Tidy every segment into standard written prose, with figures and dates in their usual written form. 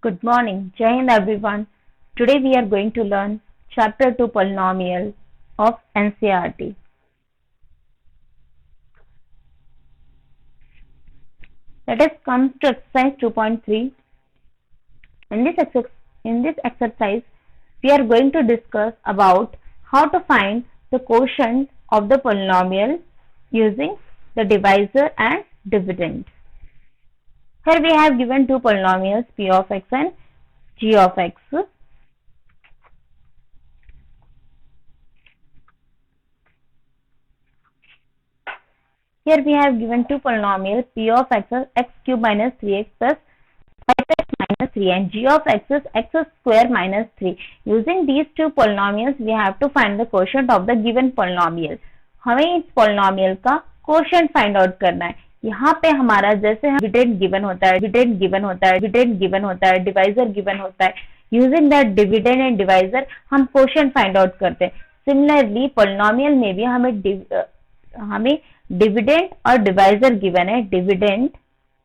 Good morning, Jai Hind everyone. Today we are going to learn Chapter 2 Polynomial of NCERT. Let us come to exercise 2.3. In this exercise, we are going to discuss about how to find the quotient of the polynomial using the divisor and dividend. Here we have given two polynomials p of x and g of x. Here we have given two polynomials p of x is x cube minus 3x plus 5x minus 3 and g of x is x square minus 3. Using these two polynomials we have to find the quotient of the given polynomial. हमें इस polynomial का quotient find out करना है. यहाँ पे हमारा जैसे dividend given होता है, divisor given होता है. Using that dividend and divisor हम quotient find out करते हैं. Similarly polynomial में भी हमें डिविडेंड और डिवाइजर गिवन है.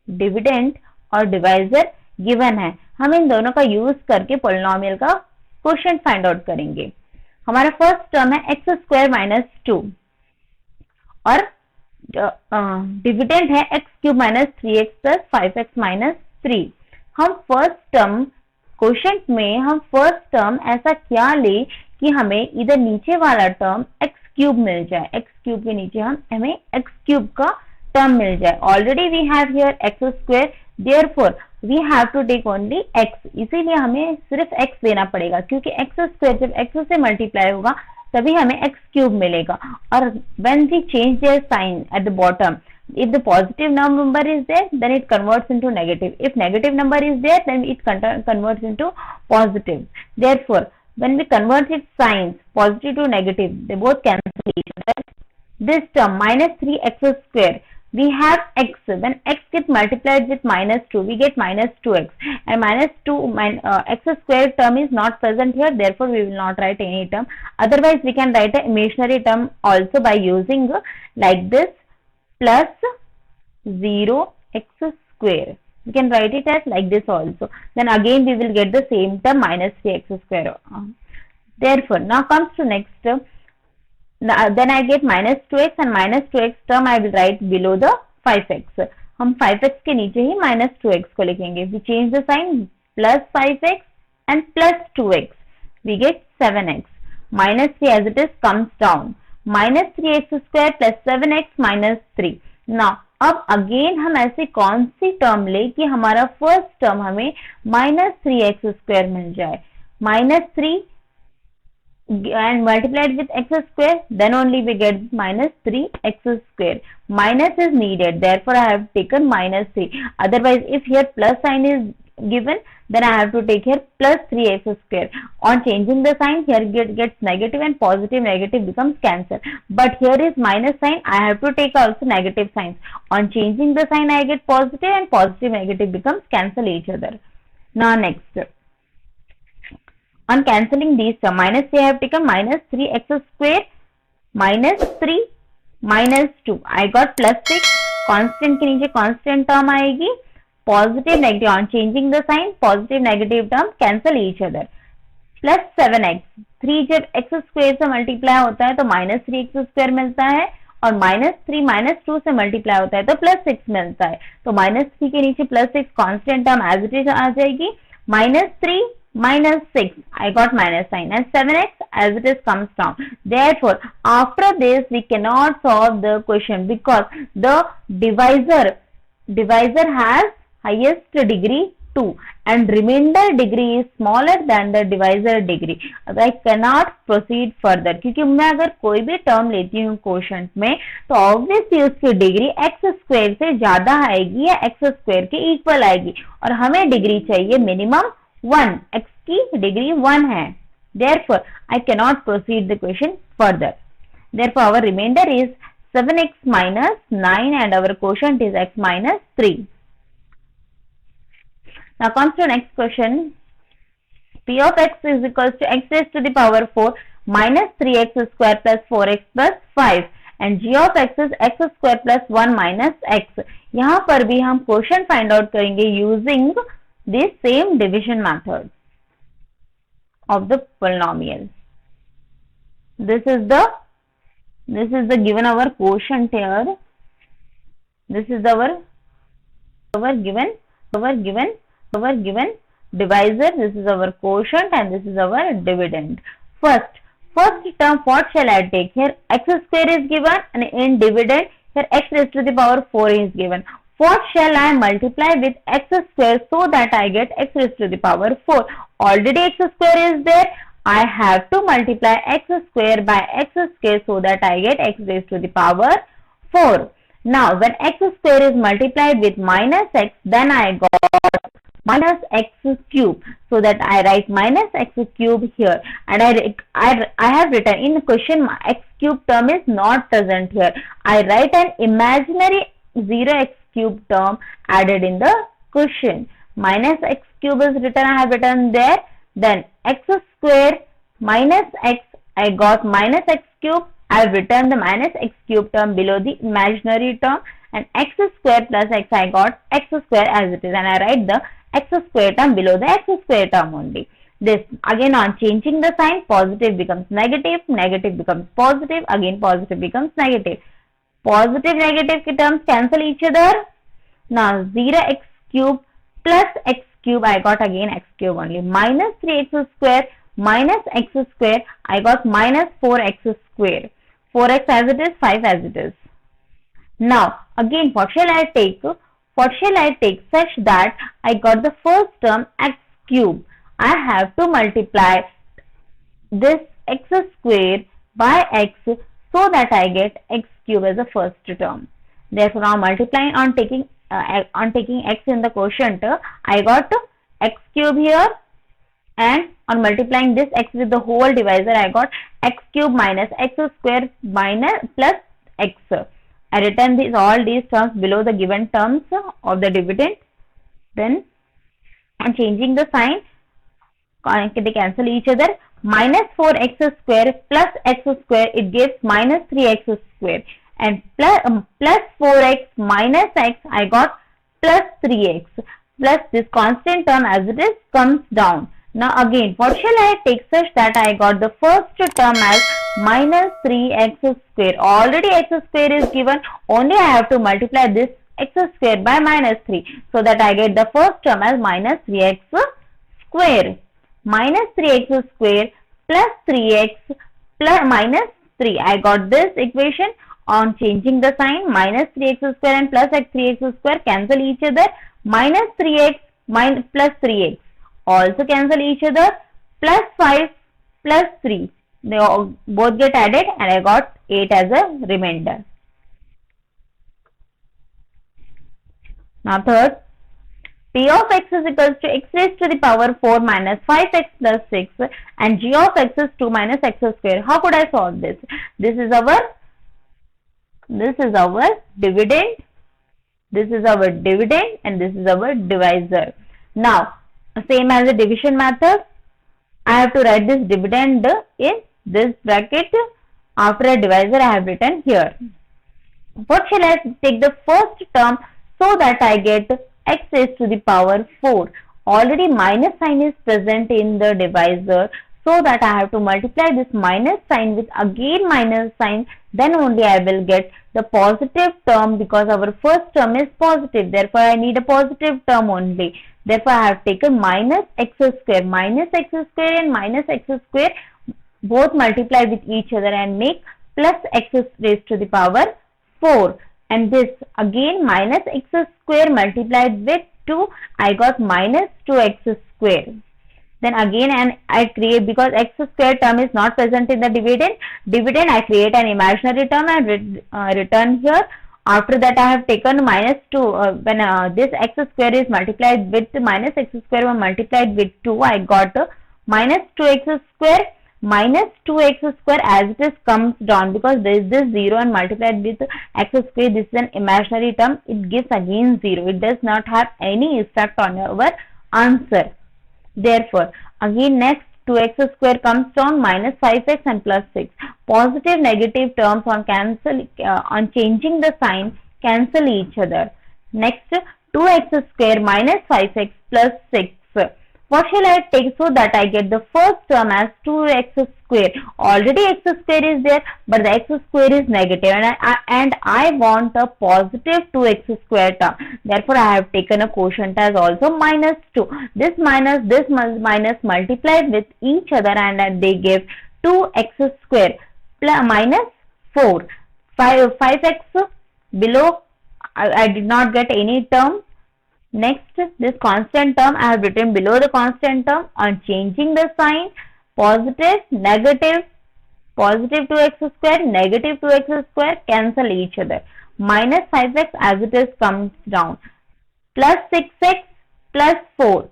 डिविडेंड और डिवाइजर गिवन है. हम इन दोनों का यूज करके पॉलिनोमियल का क्वोशिएंट फाइंड आउट करेंगे. हमारा फर्स्ट टर्म है एक्स स्क्वायर माइनस 2 और डिविडेंड है x cube minus 3x plus 5x minus 3. हम फर्स्ट टर्म क्वोशिएंट में हम फर्स्ट टर्म ऐसा क्या ले कि हमें इधर नीचे वाला टर्म एक्स क्यूब मिल जाए. एक्स क्यूब के नीचे हमें एक्स क्यूब का टर्म मिल जाए. Already we have here x square, therefore we have to take only x. इसीलिए हमें सिर्फ एक्स लेना पड़ेगा क्योंकि एक्स स्क्वायर जब एक्स से मल्टीप्लाई होगा तभी हमें एक्स क्यूब मिलेगा. और when we change their sign at the bottom, if the positive number is there then it converts into negative, if negative number is there then it converts into positive. Therefore when we convert its signs positive to negative, they both cancel each other. This term minus 3x square, we have x. When x gets multiplied with minus 2, we get minus 2x. And minus 2 x square term is not present here, therefore we will not write any term. Otherwise we can write an imaginary term also by using like this, plus 0x square. We can write it as like this also. Then again we will get the same term minus 3x square. Therefore now comes to next term. Then I get minus 2x and minus 2x term I will write below the 5x. हम 5x के नीचे ही minus 2x को लिखेंगे. We change the sign, plus 5x and plus 2x. We get 7x. Minus 3 as it is comes down. Minus 3x square plus 7x minus 3. Now अब again हम ऐसे कौन सी term ले कि हमारा फर्स्ट टर्म हमें माइनस 3x स्क्वायर मिल जाए. Minus 3 and multiplied with x square, then only we get minus 3x square. Minus is needed, therefore I have taken minus 3. Otherwise if here plus sign is given, then I have to take here plus 3x square. On changing the sign, here gets negative and negative becomes cancel. But here is minus sign, I have to take also negative signs. On changing the sign, I get positive and negative becomes cancel each other. Now next, on cancelling these terms, minus 3 I have taken minus 3x square minus 3 minus 2. I got plus 6. Constant के नीचे constant term आएगी. Positive negative, on changing the sign, positive negative term cancel each other. Plus 7x. 3 जब x square से multiply होता है तो minus 3x square मिलता है और minus 3 minus 2 से multiply होता है तो plus 6 मिलता है. तो minus 3 के नीचे plus 6 constant term as it is आ जाएगी. Minus 3 minus 6, I got minus sign, and 7x as it is comes down. Therefore after this we cannot solve the question because the divisor has highest degree 2 and remainder degree is smaller than the divisor degree. I cannot proceed further क्योंकि मैं अगर कोई भी term लेती हूँ quotient में तो obviously उसकी डिग्री एक्स स्क्वायर से ज्यादा आएगी या एक्स स्क्वायर के इक्वल आएगी और हमें डिग्री चाहिए मिनिमम 1. x की डिग्री 1 है. Therefore I cannot proceed the question further. Therefore our remainder is 7x minus 9 and our quotient is x minus 3. Now comes to next question. P of x is equals to x raised to the power 4 minus 3x square plus 4x plus 5 and g of x is x square plus 1 minus x. यहाँ पर भी हम quotient find out करेंगे using this same division method of the polynomial. This is the given our quotient here. This is our given divisor. This is our quotient and this is our dividend. First term, what shall I take here? X square is given, and in dividend here x raised to the power 4 is given. What shall I multiply with x square so that I get x raised to the power 4? Already x square is there. I have to multiply x square by x square so that I get x raised to the power 4. Now, when x square is multiplied with minus x, then I got minus x cube. So that I write minus x cube here. And I have written in the question x cube term is not present here. I write an imaginary 0x cube term added in the question. Minus x cube is written, I have written there. Then x square minus x, I got minus x cube. I have written the minus x cube term below the imaginary term, and x square plus x, I got x square as it is, and I write the x square term below the x square term only. This again, on changing the sign, positive becomes negative, negative becomes positive, again positive becomes negative. Positive negative terms cancel each other. Now 0x cube plus x cube, I got again x cube only. Minus 3x square minus x square, I got minus 4x square. 4x as it is, 5 as it is. Now again, what shall I take? What shall I take such that I got the first term x cube? I have to multiply this x square by x so that I get x cube as the first term. Therefore, now multiplying on taking x in the quotient, I got x cube here, and on multiplying this x with the whole divisor, I got x cube minus x square minus plus x. I written all these terms below the given terms of the dividend. Then on changing the sign, they cancel each other. Minus 4x square plus x square, it gives minus 3x square, and plus 4x minus x, I got plus 3x, plus this constant term as it is comes down. Now again, what shall I take such that I got the first term as minus 3x square. Already x square is given, only I have to multiply this x square by minus 3 so that I get the first term as minus 3x square. Minus 3x square plus 3x plus minus 3. I got this equation. On changing the sign, minus 3x square and plus 3x square cancel each other. Minus 3x minus plus 3x also cancel each other. Plus 5 plus 3. They all both get added, and I got 8 as a remainder. Now third, P of x is equals to x raised to the power 4 minus 5x plus 6, and g of x is 2 minus x square. How could I solve this? This is our dividend. This is our dividend, and this is our divisor. Now, same as the division method, I have to write this dividend in this bracket. After a divisor, I have written here. What shall I take the first term so that I get x raised to the power 4? Already minus sign is present in the divisor, so that I have to multiply this minus sign with again minus sign, then only I will get the positive term, because our first term is positive. Therefore, I need a positive term only. Therefore, I have taken minus x square and minus x square both multiply with each other and make plus x raised to the power 4. And this again minus x square multiplied with 2, I got minus 2x square. Then again, and I create, because x square term is not present in the dividend, I create an imaginary term and return here. After that, I have taken minus 2. When this x square is multiplied with minus x square multiplied with 2, I got minus 2x square. Minus 2x square as it is comes down, because there is this 0 and multiplied with x square. This is an imaginary term. It gives again 0. It does not have any effect on our answer. Therefore, again next 2x square comes down, minus 5x and plus 6. Positive negative terms on changing the sign cancel each other. Next, 2x square minus 5x plus 6. What shall I take so that I get the first term as 2x square? Already x square is there, but the x square is negative, and I want a positive 2x square term. Therefore, I have taken a quotient as also minus 2. This minus multiplied with each other, and they give 2x square plus minus 4. 5x below, I did not get any term. Next, this constant term I have written below the constant term. On changing the sign, positive, negative, positive 2x square, negative 2x square cancel each other. Minus 5x as it is comes down. Plus 6x plus 4.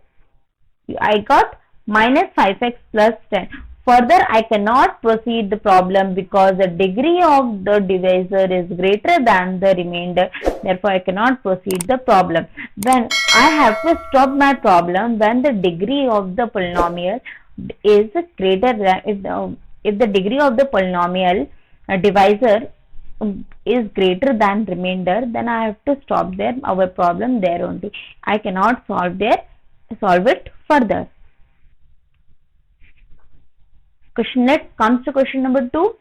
I got minus 5x plus 10. Further, I cannot proceed the problem because the degree of the divisor is greater than the remainder. Therefore, I cannot proceed the problem. Then I have to stop my problem when the degree of the polynomial is greater than, if the degree of the polynomial divisor is greater than remainder, then I have to stop there, our problem there only. I cannot solve it further. Let's come to question number 2.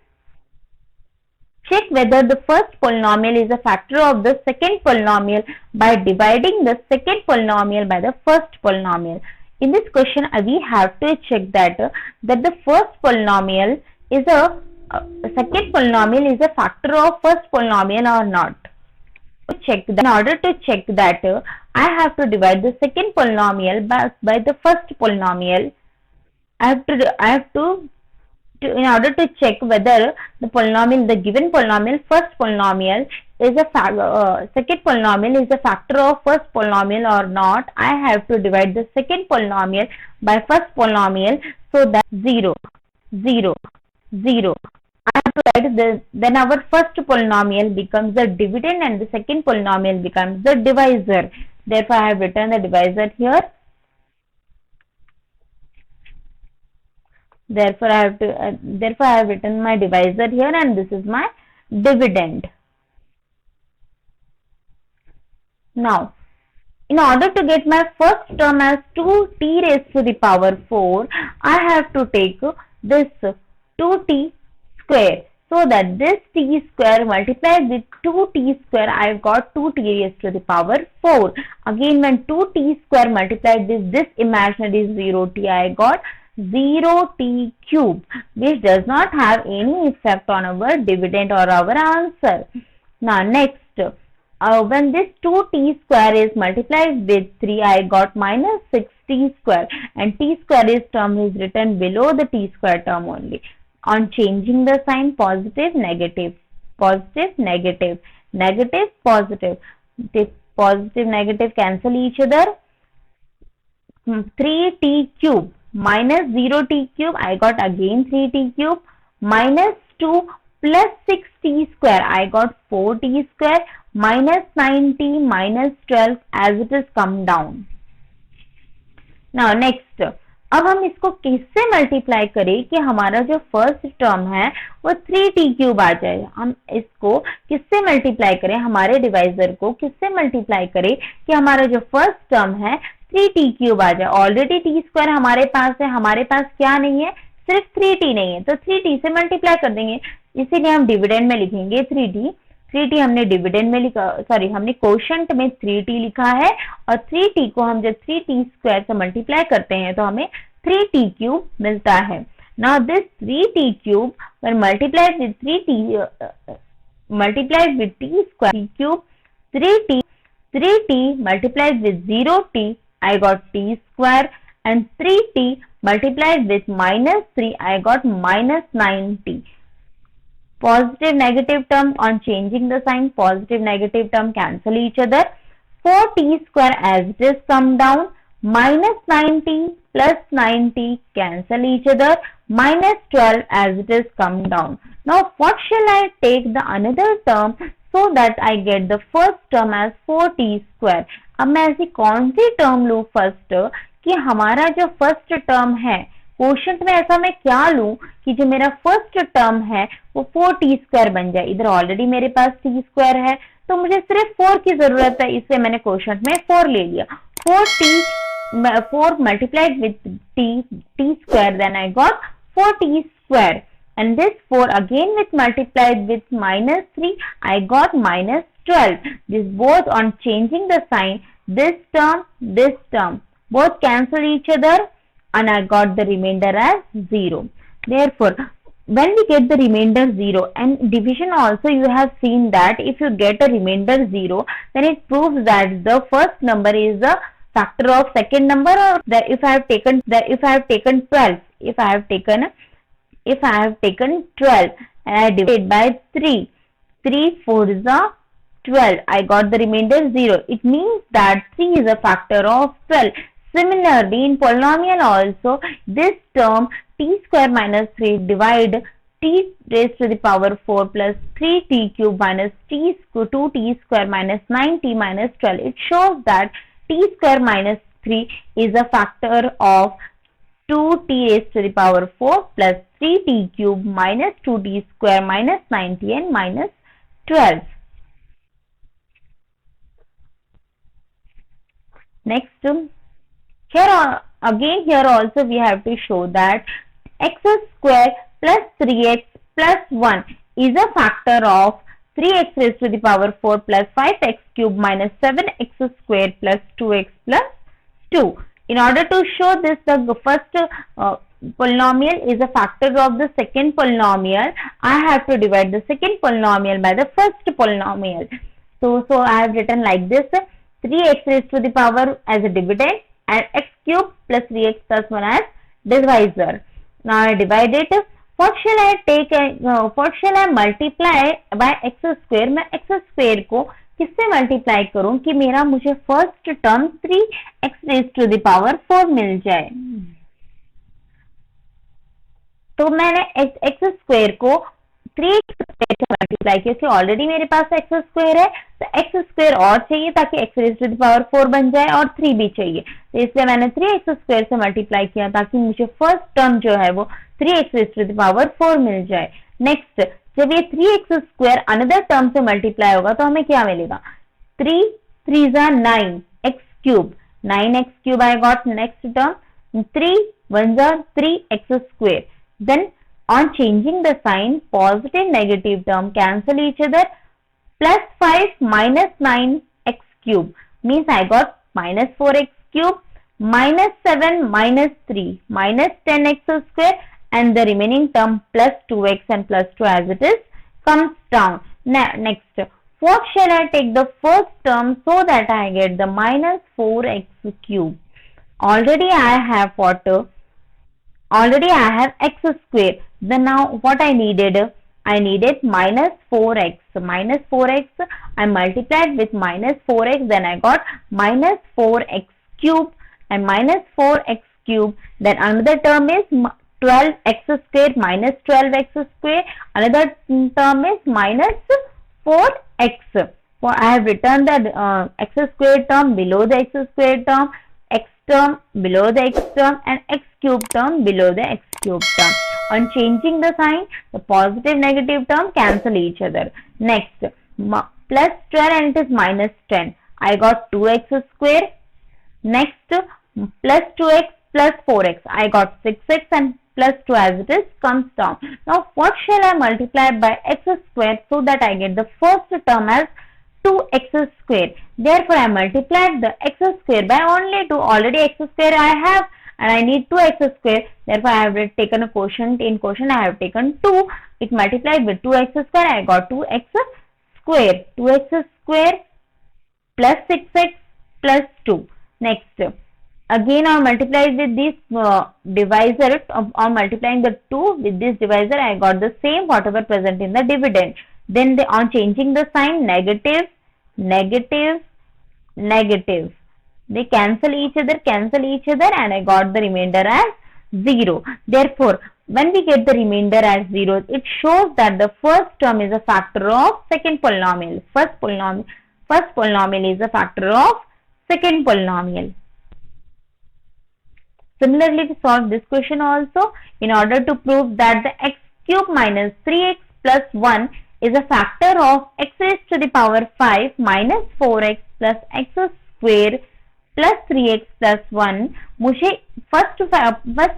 Check whether the first polynomial is a factor of the second polynomial by dividing the second polynomial by the first polynomial. In this question, we have to check that the first polynomial is second polynomial is a factor of first polynomial or not. In order to check that, I have to divide the second polynomial by the first polynomial. In order to check whether the given polynomial, first polynomial is a second polynomial is a factor of first polynomial or not, I have to divide the second polynomial by first polynomial, so that 0, 0, 0. I have to write then our first polynomial becomes the dividend and the second polynomial becomes the divisor. Therefore, I have written the divisor here. Therefore, I have written my divisor here, and this is my dividend. Now, in order to get my first term as 2t raised to the power 4, I have to take this 2t square. So that this t square multiplied with 2t square, I have got 2t raised to the power 4. Again, when 2t square multiplied with this imaginary 0t, I got 0t cube, which does not have any effect on our dividend or our answer. Now next, when this 2t square is multiplied with 3, I got minus 6t square, and t square is term is written below the t square term only. On changing the sign, positive, negative, positive, negative, negative, positive. The positive, negative cancel each other. 3t cube minus 0t cube, I got again 3t cube, minus 2 plus 6t square, I got 4t square, minus 9t minus 12 as it is come down. Now next, अब हम इसको किससे multiply करें कि हमारा जो first term है वो 3t क्यूब आ जाए. हम इसको किससे मल्टीप्लाई करें, हमारे डिवाइजर को किससे मल्टीप्लाई करें कि हमारा जो फर्स्ट टर्म है 3t क्यूब आ जाए. ऑलरेडी टी स्क्वायर हमारे पास है, हमारे पास क्या नहीं है, सिर्फ 3t नहीं है, तो 3t से मल्टीप्लाई कर देंगे. इसीलिए हम डिविडेंड में लिखेंगे 3t हमने डिविडेंड में लिखा, सॉरी हमने क्वोशंट में 3t लिखा है, और 3t को हम जब 3t स्क्वायर से मल्टीप्लाई करते हैं तो हमें 3t क्यूब मिलता है. Now this 3t cube when multiplied with 3t multiplied with t square cube, 3t multiplied with 0t, I got t square, and 3t multiplied with minus 3, I got minus 9t. Positive negative term, on changing the sign, positive negative term cancel each other. 4t square as it is come down, minus 9t plus 9t cancel each other, minus 12 as it is come down. Now what shall I take the another term so that I get the first term as 4t square. अब मैं ऐसी कौन सी term लूँ first कि हमारा जो first term है quotient में, ऐसा मैं क्या लूँ कि जो मेरा फर्स्ट टर्म है वो 4t स्क्वायर बन जाए. इधर ऑलरेडी मेरे पास t स्क्वायर है, तो मुझे सिर्फ 4 की जरूरत है, इसलिए मैंने क्वोशंट में 4 ले लिया. 4 multiplied with t square, then I got 4t square, and this 4 again with multiplied with minus 3, I got minus 12. This both on changing the sign, this term both cancel each other, and I got the remainder as 0. Therefore, when we get the remainder 0, and division also you have seen that if you get a remainder 0, then it proves that the first number is the factor of second number, or that if I have taken 12, if I have taken 12 and I divide by 3, 3 4 is a 12, I got the remainder 0. It means that 3 is a factor of 12. Similarly, in polynomial also, this term t square minus 3 divide t raised to the power 4 plus 3t cube minus 2t square minus 9t minus 12. It shows that t square minus 3 is a factor of 2t raised to the power 4 plus 3t cube minus 2t square minus 9t and minus 12. Next, here also we have to show that x square plus 3x plus 1 is a factor of 3x raised to the power 4 plus 5x cube minus 7x square plus 2x plus 2. In order to show this, the first polynomial is a factor of the second polynomial, I have to divide the second polynomial by the first polynomial. So I have written like this: 3x raised to the power as a dividend and x cube plus 3x plus 1 as divisor. Now I divide it. What shall I multiply by x square? मैं x square को किससे multiply करूं कि मुझे first term 3x raised to the power 4 मिल जाए. तो मैंने x square को 3x स्क्वायर से मल्टीप्लाई किया, क्योंकि ऑलरेडी मेरे पास x स्क्वायर है, तो x स्क्वायर और चाहिए ताकि x raised to the power 4 बन जाए, और 3 भी चाहिए, तो इसलिए मैंने 3x स्क्वायर से मल्टीप्लाई किया ताकि मुझे फर्स्ट टर्म जो है वो 3x raised to the power 4 मिल जाए. नेक्स्ट, जब ये 3x स्क्वायर अनदर टर्म से मल्टीप्लाई होगा तो हमें क्या मिलेगा? 3 3 9 x cube, 9x cube I got next term. 3 1 3x square. Then on changing the sign, positive negative term cancel each other. Plus 5 minus 9x cube means I got minus 4x cube, minus 7 minus 3 minus 10x square, and the remaining term plus 2x and plus 2 as it is comes down. Next, what shall I take the first term so that I get the minus 4x cube? Already I have x square. Then now what I needed minus 4x. Minus 4x, I multiplied with minus 4x, then I got minus 4x cube, and minus 4x cube. Then another term is 12x square minus 12x square. Another term is minus 4x. So I have written the x square term below the x square term, x term below the x term, and x cube term below the x cube term. On changing the sign, the positive negative term cancel each other. Next, plus 12 and it is minus 10. I got 2x square. Next, plus 2x plus 4x. I got 6x and plus 2 as it is comes down. Now what shall I multiply by x square so that I get the first term as 2x square. Therefore I multiplied the x square by only 2. Already x square I have, and I need 2x square. Therefore I have taken a quotient. In quotient I have taken 2. It multiplied with 2x square. I got 2x square. 2x square plus 6x plus 2. Next, again I multiplied with this divisor. On multiplying the 2 with this divisor, I got the same whatever present in the dividend. Then on changing the sign, negative, negative, negative, they cancel each other, and I got the remainder as 0. Therefore, when we get the remainder as 0, it shows that the first term is a factor of second polynomial. First polynomial is a factor of second polynomial. Similarly, we solve this question also. In order to prove that the x cube minus 3x plus 1 is a factor of x raised to the power 5 minus 4x plus x square plus 3x plus 1. मुझे first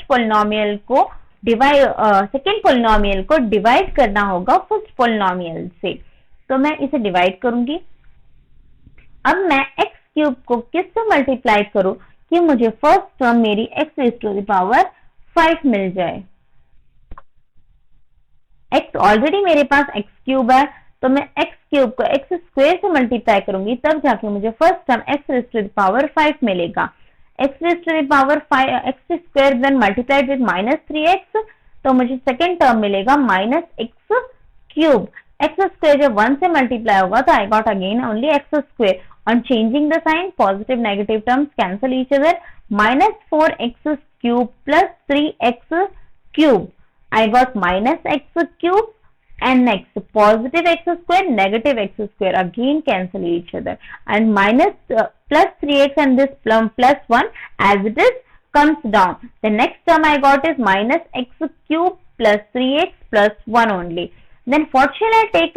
polynomial को second polynomial को divide करना होगा first polynomial से, तो मैं इसे divide करूंगी। अब मैं x क्यूब को किससे मल्टीप्लाई करूं कि मुझे फर्स्ट टर्म मेरी x raise to the power 5 मिल जाए। x ऑलरेडी मेरे पास x क्यूब है, तो मैं x क्यूब को x स्क्वायर से मल्टीप्लाई करूंगी, तब जाके मुझे first term x raise to the power 5 मिलेगा। x raise to the power 5 x square then multiplied with minus 3x, तो मुझे सेकेंड टर्म मिलेगा minus x cube. x square जब 1 से मल्टीप्लाई होगा तो I got again only x square. On changing the sign, positive negative terms cancel each other. Minus 4x cube plus 3x cube. I got minus x cube, and next positive x square, negative x square again cancel each other. And minus plus 3x and this plus 1 as it is comes down. The next term I got is minus x cube plus 3x plus 1 only. Then what shall I take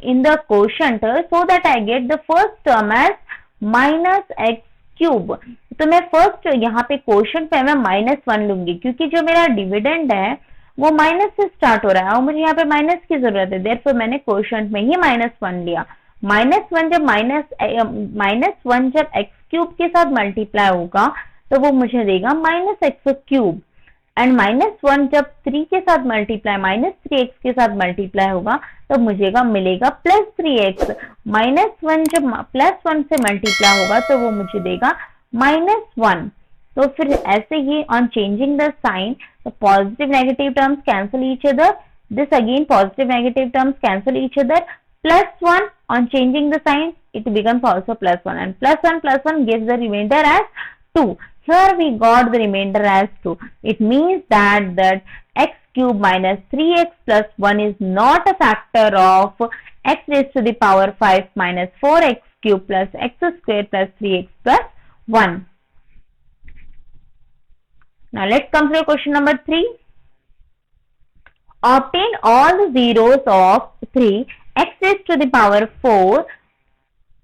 in the quotient so that I get the first term as minus x cube. तो मैं first यहाँ पे quotient पे मैं -1 लूंगी, क्योंकि जो मेरा डिविडेंड है वो माइनस से स्टार्ट हो रहा है और मुझे यहाँ पे माइनस की जरूरत है, देयरफॉर मैंने क्वोशंट में ही -1 लिया। -1 जब x क्यूब के साथ मल्टीप्लाई होगा तो वो मुझे देगा माइनस एक्स क्यूब, एंड -1 जब 3 के साथ मल्टीप्लाई -3x के साथ मल्टीप्लाई होगा तो मुझे मिलेगा प्लस 3x। -1 जब +1 से मल्टीप्लाई होगा तो वो मुझे देगा -1। तो फिर ऐसे ही on changing the sign the positive negative terms cancel each other, this again positive negative terms cancel each other, +1 on changing the sign it becomes also +1, and +1 gives the remainder as 2. Here we got the remainder as 2. It means that x cube minus 3x plus 1 is not a factor of x raised to the power 5 minus 4x cube plus x square plus 3x plus 1. Now let's come to question number 3. Obtain all the zeros of 3 x raised to the power 4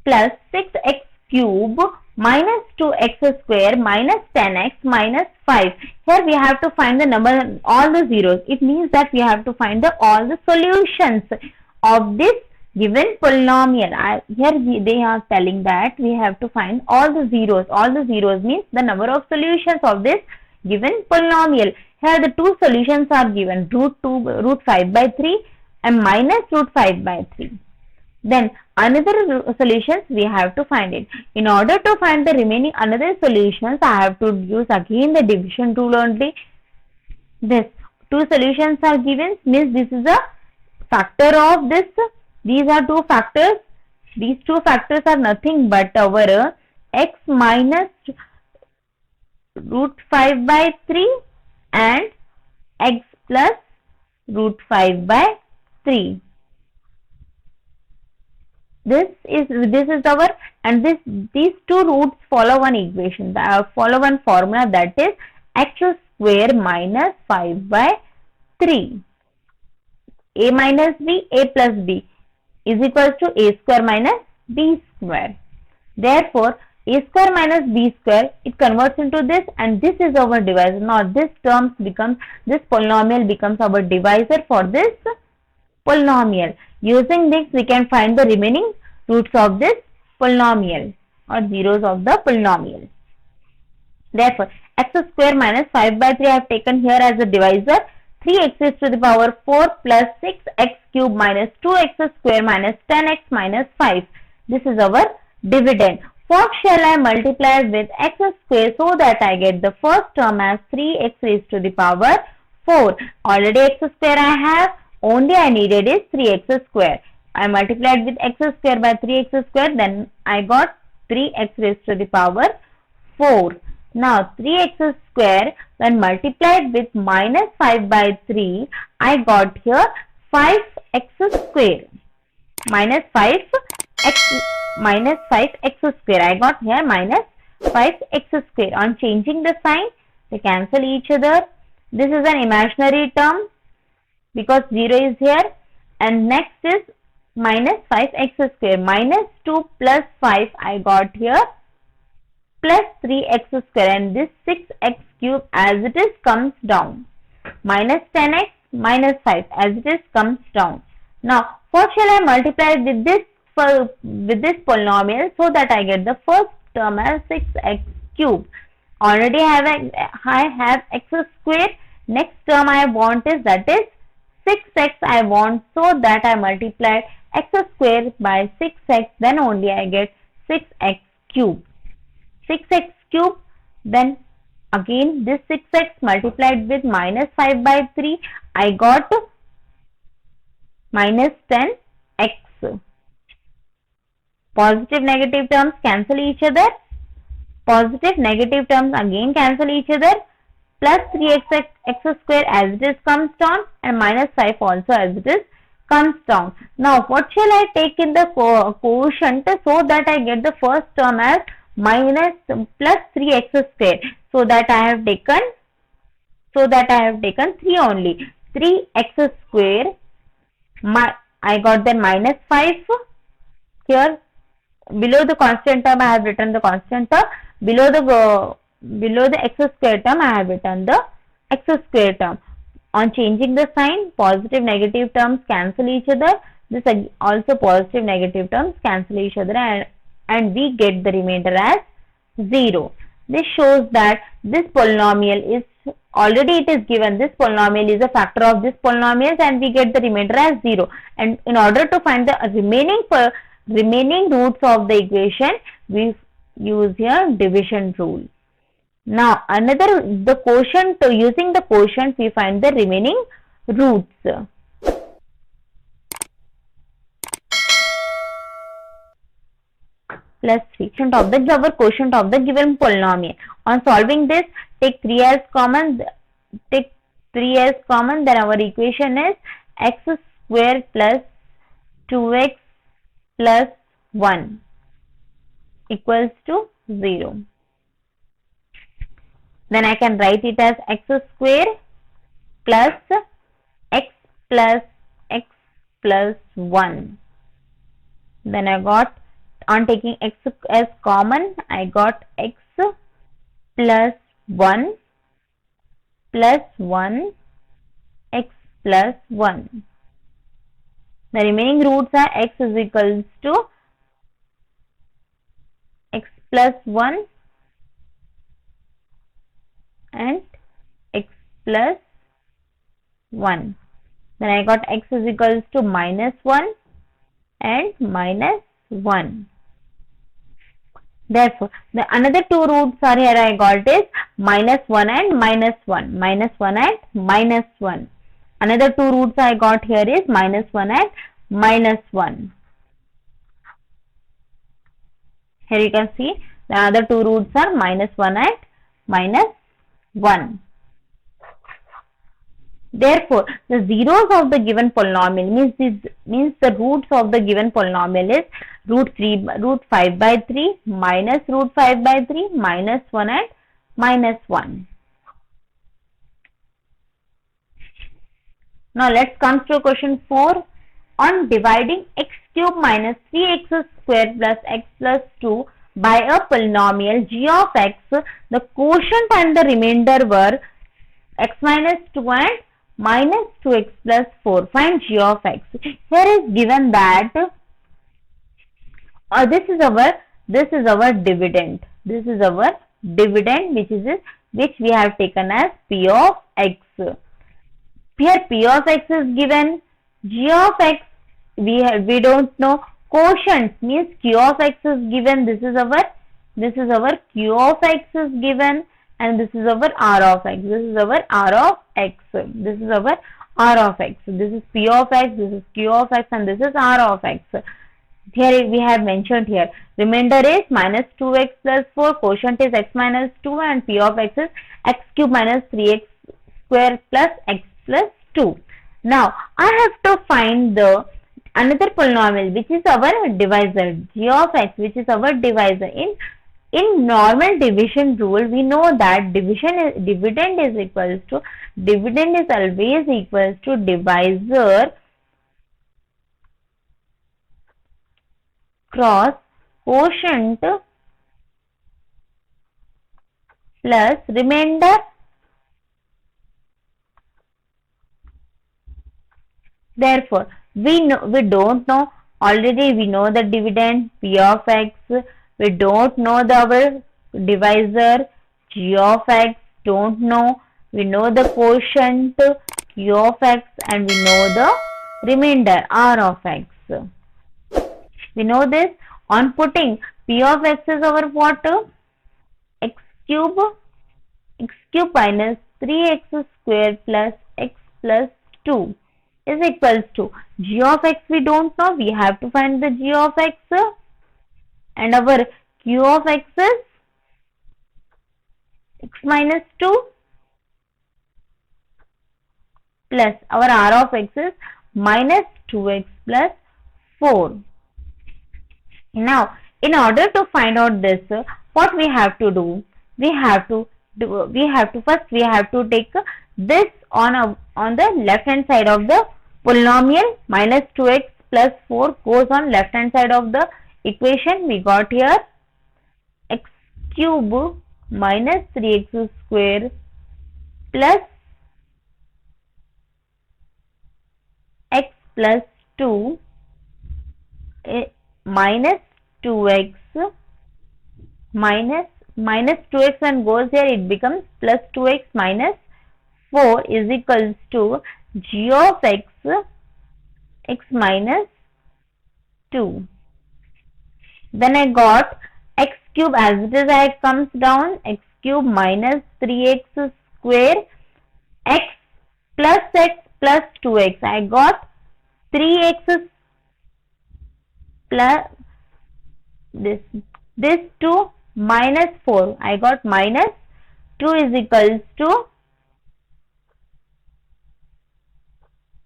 plus 6x cube minus 2x square minus 10x minus 5. Here we have to find the number, all the zeros. It means that we have to find all the solutions of this given polynomial. Here they are telling that we have to find all the zeros. All the zeros means the number of solutions of this given polynomial. Here the two solutions are given, root 5 by 3 and minus root 5 by 3. Then another solutions we have to find it. In order to find the remaining another solutions, I have to use again the division rule only. This two solutions are given, means this is a factor of this. These are two factors. These two factors are nothing but our x minus root 5 by 3 and x plus root 5 by 3. This is our, and these two roots follow one equation, follow one formula, that is x square minus 5 by 3. A minus b, a plus b is equals to a square minus b square. Therefore, a square minus b square, it converts into this, and this is our divisor. Now this polynomial becomes our divisor for this polynomial. Using this, we can find the remaining roots of this polynomial or zeros of the polynomial. Therefore, x square minus 5 by 3 I have taken here as a divisor. 3x raised to the power 4 plus 6x cube minus 2x square minus 10x minus 5. This is our dividend. What shall I multiply with x square so that I get the first term as 3x raised to the power 4. Already x square I have. Only I needed is 3x square. I multiplied with x square by 3x square, then I got 3x raised to the power 4. Now 3x square when multiplied with minus 5 by 3, I got here 5x square. Minus 5x square. I got here minus 5x square. On changing the sign, they cancel each other. This is an imaginary term, because 0 is here, and next is minus 5x square. Minus 2 plus 5 I got here, plus 3x square, and this 6x cube as it is comes down. Minus 10x minus 5 as it is comes down. Now what shall I multiply with this polynomial so that I get the first term as 6x cube? Already I have x square. Next term I want is, that is 6x I want, so that I multiply x square by 6x, then only I get 6x cube. 6x cube, then again this 6x multiplied with minus 5 by 3, I got minus 10x. Positive negative terms cancel each other. Positive negative terms again cancel each other. Plus 3x x square as it is comes down, and minus 5 also as it is comes down. Now what shall I take in the quotient so that I get the first term as minus plus 3x square? So that I have taken 3 only. 3x square, I got then minus 5 here. Below the constant term I have written the constant term. Below the x square term I have written the x square term. On changing the sign, positive negative terms cancel each other. This also positive negative terms cancel each other, and we get the remainder as 0. This shows that this polynomial is already, it is given, this polynomial is a factor of this polynomial, and we get the remainder as 0. And in order to find the remaining roots of the equation, we use here division rule. Now the quotient, using the quotient we find the remaining roots. Plus 3. Quotient of the given polynomial. On solving this, take 3 as common. Then our equation is x square plus 2x plus 1 equals to 0. Then I can write it as x square plus x plus x plus 1. Then I got, on taking x as common, I got x plus 1 plus 1 x plus 1. The remaining roots are x is equals to x plus 1 and x plus 1. Then I got x is equals to minus 1 and minus 1. Therefore, the another two roots are here I got is minus 1 and minus 1. Minus 1 and minus 1. Another two roots I got here is minus 1 and minus 1. Here you can see the other two roots are minus 1 and minus 1. Therefore, the zeros of the given polynomial means the roots of the given polynomial is root 5 by 3 minus root 5 by 3 minus 1 and minus 1. Now let's come to question 4. On dividing x cube minus 3x square plus x plus 2 by a polynomial g of x, the quotient and the remainder were x minus 2 and minus 2x plus 4. Find g of x. Here is given that this is our dividend. This is our dividend which we have taken as p of x. Here p of x is given, g of x we don't know. Quotient means q of x is given. This is our q of x is given, and this is our r of x. This is our r of x. This is our r of x. This is p of x, this is q of x, and this is r of x. Here we have mentioned here. Remainder is minus 2x plus 4. Quotient is x minus 2, and p of x is x cube minus 3x square plus x plus 2. Now I have to find the another polynomial which is our divisor, g of x, which is our divisor. In normal division rule, we know that dividend is always equals to divisor cross quotient plus remainder. Therefore, we don't know, already we know the dividend P of x, we don't know our divisor G of x, don't know, we know the quotient Q of x, and we know the remainder R of x. We know this. On putting P of x is our what? X cube, minus 3x square plus x plus 2 is equals to G of x. We don't know, we have to find the G of x, and our Q of x is x minus 2 plus our R of x is minus 2x plus 4. Now, in order to find out this, what we have to do? We have to take this on the left hand side of the polynomial. Minus 2x plus 4 goes on left hand side of the equation. We got here x cube minus 3x square plus x plus 2 minus 2x minus 2x, and goes here, it becomes plus 2x minus 4 is equals to G of x, x minus 2. Then I got x cube as it is, I comes down, x cube minus 3x square, x plus 2x. I got 3x plus this 2 minus 4. I got minus 2 is equals to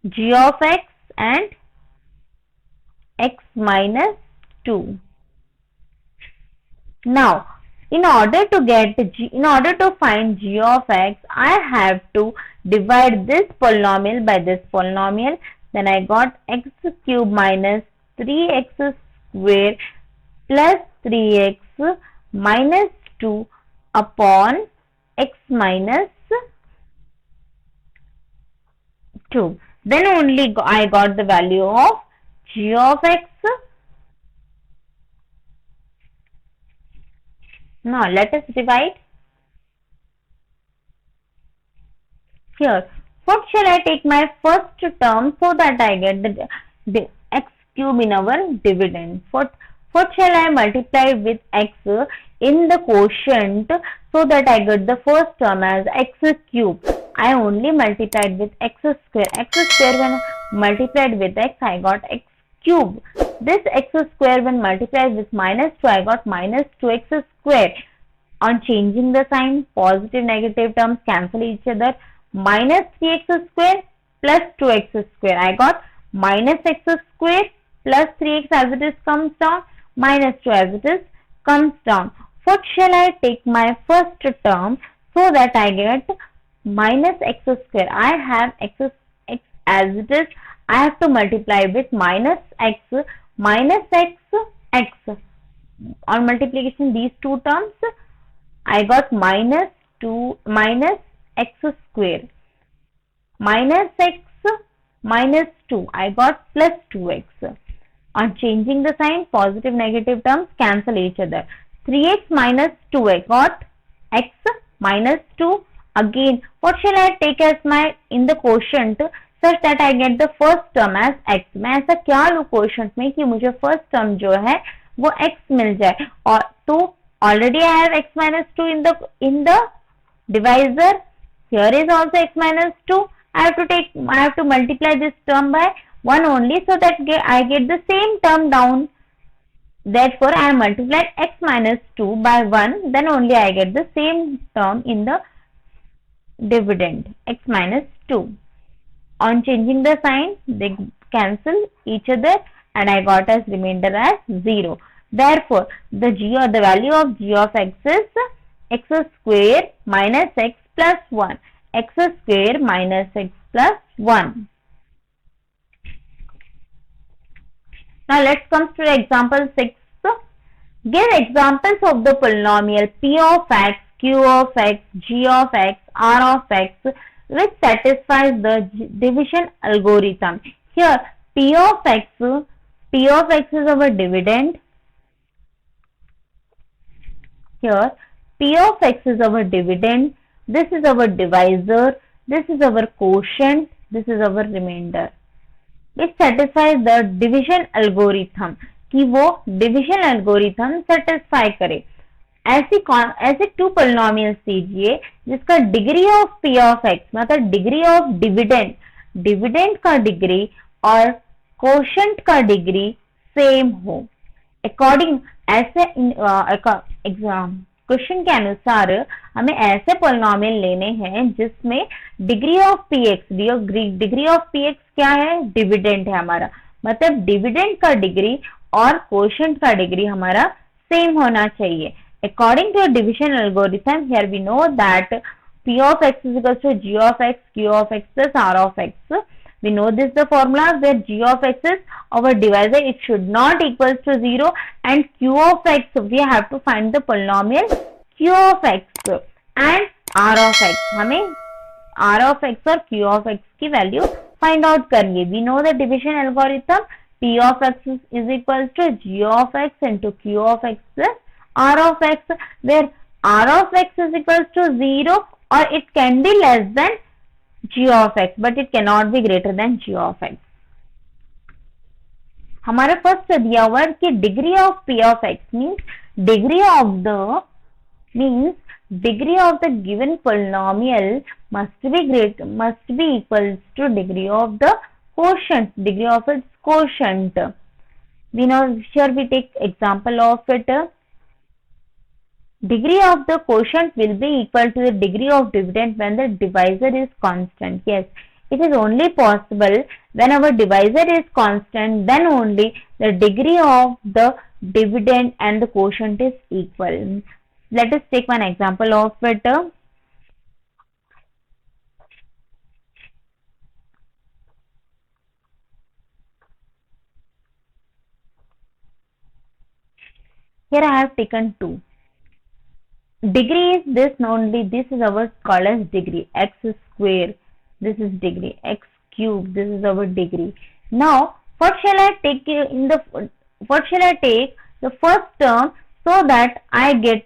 G of x and x minus 2. Now, in order to find G of x, I have to divide this polynomial by this polynomial. Then I got x cube minus 3x square plus 3x minus 2 upon x minus 2. Then only I got the value of G of x. Now let us divide. Here, what shall I take my first term so that I get the x cube in our dividend? What shall I multiply with x in the quotient so that I get the first term as x cube? I only multiplied with x square. X square when multiplied with x, I got x cube. This x square when multiplied with minus 2, I got minus 2x square. On changing the sign, positive negative terms cancel each other. Minus 3x square plus 2x square. I got minus x square plus 3x as it is comes down, minus 2 as it is comes down. What shall I take my first term so that I get minus x square? I have x as it is. I have to multiply with minus x, x. On multiplication these two terms, I got minus x square. Minus x minus 2, I got plus 2x. On changing the sign, positive negative terms cancel each other. 3x minus 2x got x minus 2. Again, what shall I take as my in the quotient such that I get the first term as x? मैं ऐसा क्या लूँ quotient में कि मुझे first term जो है वो x मिल जाए, और तो already I have x minus 2 in the divisor. Here is also x minus 2. I have to multiply this term by 1 only so that I get the same term down. Therefore, I multiplied x minus 2 by 1. Then only I get the same term in the dividend, x minus 2. On changing the sign, they cancel each other and I got as remainder as 0. Therefore, the value of g of x is x square minus x plus 1. X square minus x plus 1. Now let's come to example 6. Give examples of the polynomial p of x, q of x, g of x, r of x which satisfies the division algorithm. Here p of x is our dividend. Here p of x is our dividend. This is our divisor. This is our quotient. This is our remainder. It satisfies the division algorithm कि वो division algorithm satisfy करे। ऐसे to polynomials दीजिए जिसका degree of P of x मतलब degree of dividend का degree और quotient का डिग्री सेम हो। अकॉर्डिंग ऐसे क्वेश्चन के अनुसार हमें ऐसे पोलिनोमियल लेने हैं जिसमें degree of P x, degree of P x क्या है, डिविडेंड है हमारा, मतलब डिविडेंड का डिग्री और कोशेंट का डिग्री हमारा सेम होना चाहिए। According to division algorithm here we know that p of x is equal to g of x, q of x plus r of x. We know this the formula where g of x is our divisor, it should not equals to 0, and q of x we have to find the polynomial q of x and r of x. हमें r of x और q of x की value find out करेंगे। We know the division algorithm p of x is equals to g of x into q of x plus r of x, where r of x is equals to 0 or it can be less than g of x but it cannot be greater than g of x. हमारा first दिया हुआ है कि degree of p of x means degree of the given polynomial must be equals to degree of the quotient, degree of its quotient. We know here we take example of it. Degree of the quotient will be equal to the degree of dividend when the divisor is constant. Yes, it is only possible when our divisor is constant, then only the degree of the dividend and the quotient is equal. Let us take one example of it. Here I have taken 2. Degree is this only, this is our called as degree, x square, this is degree, x cube, this is our degree. Now what shall I take the first term so that I get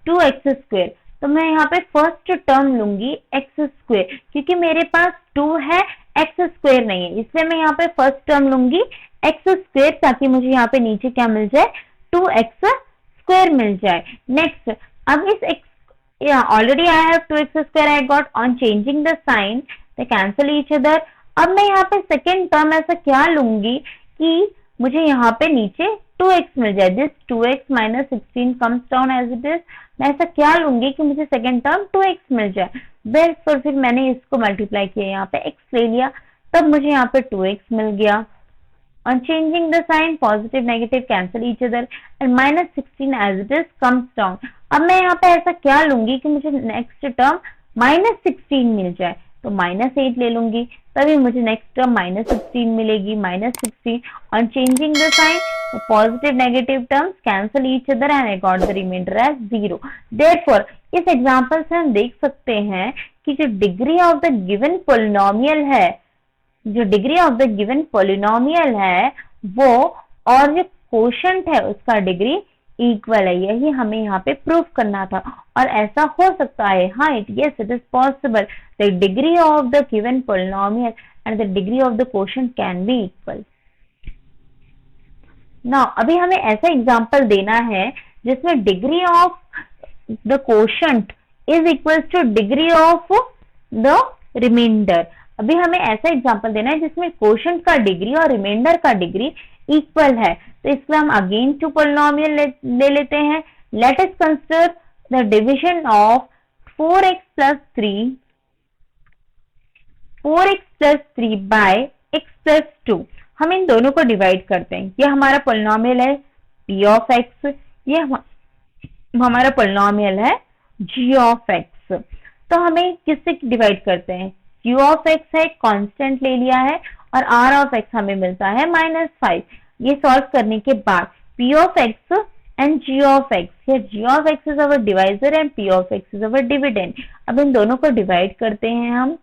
2x square. तो मैं यहाँ पे first term लूंगी x square, क्योंकि मेरे पास 2 है, x square नहीं है, इसलिए मैं यहाँ पे फर्स्ट टर्म लूंगी x स्क्वेयर ताकि मुझे यहाँ पे नीचे क्या मिल जाए, 2x स्क्वेयर मिल जाए। नेक्स्ट, अब इस x already I have 2x square I got, on changing the sign they cancel each other. अब मैं यहाँ पे सेकेंड टर्म ऐसा क्या लूंगी कि मुझे यहाँ पे नीचे 2x मिल जाए, this 2x minus 16 comes down as it is। मैं ऐसा क्या लूंगी कि मुझे सेकेंड टर्म 2x मिल जाए, फिर मैंने इसको मल्टीप्लाई किया, यहाँ पे x ले लिया, तब मुझे यहाँ पे 2x मिल गया। On changing the sign, positive negative cancel each other and minus 16 as it is comes down। अब मैं यहाँ पे ऐसा क्या लूंगी कि मुझे नेक्स्ट टर्म minus 16 मिल जाए, तो minus 8 ले लूंगी, तभी मुझे नेक्स्ट टर्म minus 16 मिलेगी, minus 16। On changing the sign, the positive negative terms cancel each other and I got the remainder as 0। Therefore, इस एग्जाम्पल से हम देख सकते हैं कि जो degree of the given polynomial है, जो degree of the given polynomial है वो और जो कोशेंट है उसका डिग्री इक्वल है। यही हमें यहाँ पे प्रूफ करना था, और ऐसा हो सकता है, हाँ yes it is possible the degree of the given polynomial and the degree of the quotient can be equal। Now अभी हमें ऐसा एग्जांपल देना है जिसमें degree of the quotient is equal to degree of the remainder. अभी हमें ऐसा example देना है जिसमें कोशेंट का डिग्री और रिमाइंडर का डिग्री इक्वल है, तो इसमें हम अगेन टू पोलिनोमियल ले लेते हैं। Let us consider the division of 4x plus 3 by x plus 2। हम इन दोनों को डिवाइड करते हैं। ये हमारा पोलिनोमियल है p of x, ये हमारा पोलिनोमियल है g of x। तो हमें किससे डिवाइड करते हैं, q of x है, कांस्टेंट ले लिया है, और r of x हमें मिलता है -5। ये सॉल्व करने के बाद p of x and g of x. Here g of x is our divisor and p of x is our dividend. अब इन दोनों को डिवाइड करते हैं हम.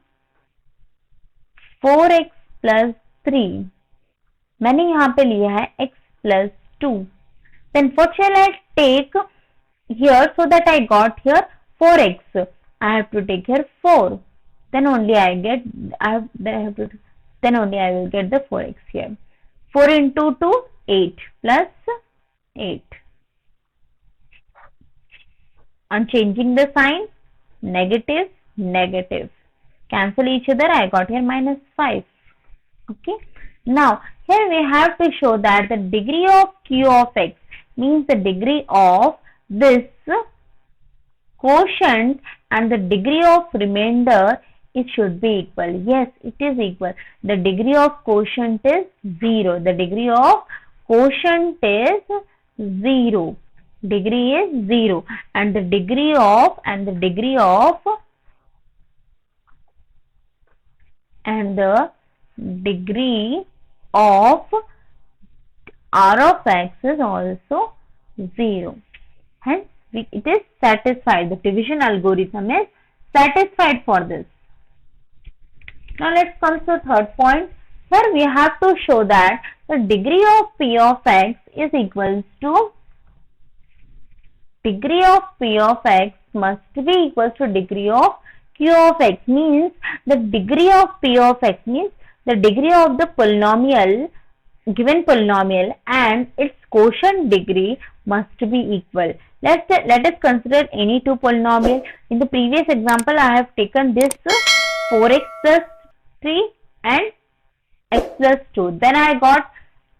4x plus 3. मैंने यहाँ पे लिया है x plus 2. Then what shall I take here so that I got here 4x? I have to take here 4. Then only I will get the 4x here. 4 into 2, 8 plus 8. On changing the sign, negative, negative. Cancel each other, I got here minus 5. Okay. Now, here we have to show that the degree of q of x means the degree of this quotient and the degree of remainder, it should be equal. Yes, it is equal. The degree of quotient is 0. The degree of quotient is 0. Degree is 0. And the degree of r of x is also 0. Hence, it is satisfied. The division algorithm is satisfied for this. Now let's come to third point. Here we have to show that the degree of p of x is equals to degree of p of x must be equals to degree of q of x. Means the degree of p of x means the degree of the polynomial, given polynomial, and its quotient degree must be equal. Let us consider any two polynomial. In the previous example, I have taken this 4x plus 3 and x plus 2. Then I got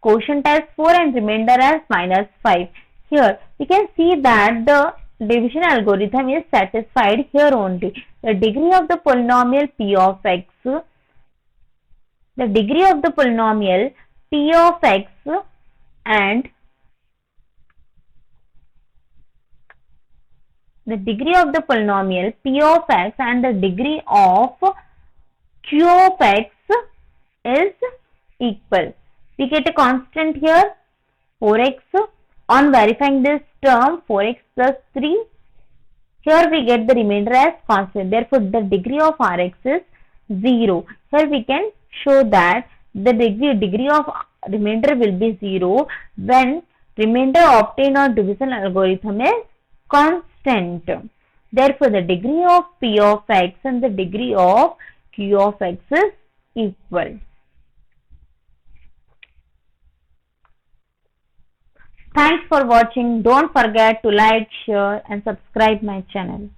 quotient as 4 and remainder as minus 5. Here we can see that the division algorithm is satisfied here only. The degree of the polynomial p of x, the degree of the polynomial p of x and the degree of the polynomial p of x and the degree of q of x is equal. We get a constant here 4x. On verifying this term 4x plus 3, here we get the remainder as constant. Therefore, the degree of Rx is 0. Here we can show that the degree of remainder will be 0 when remainder obtained on division algorithm is constant. Therefore, the degree of p of x and the degree of q of x is equal. Thanks for watching. Don't forget to like, share and subscribe my channel.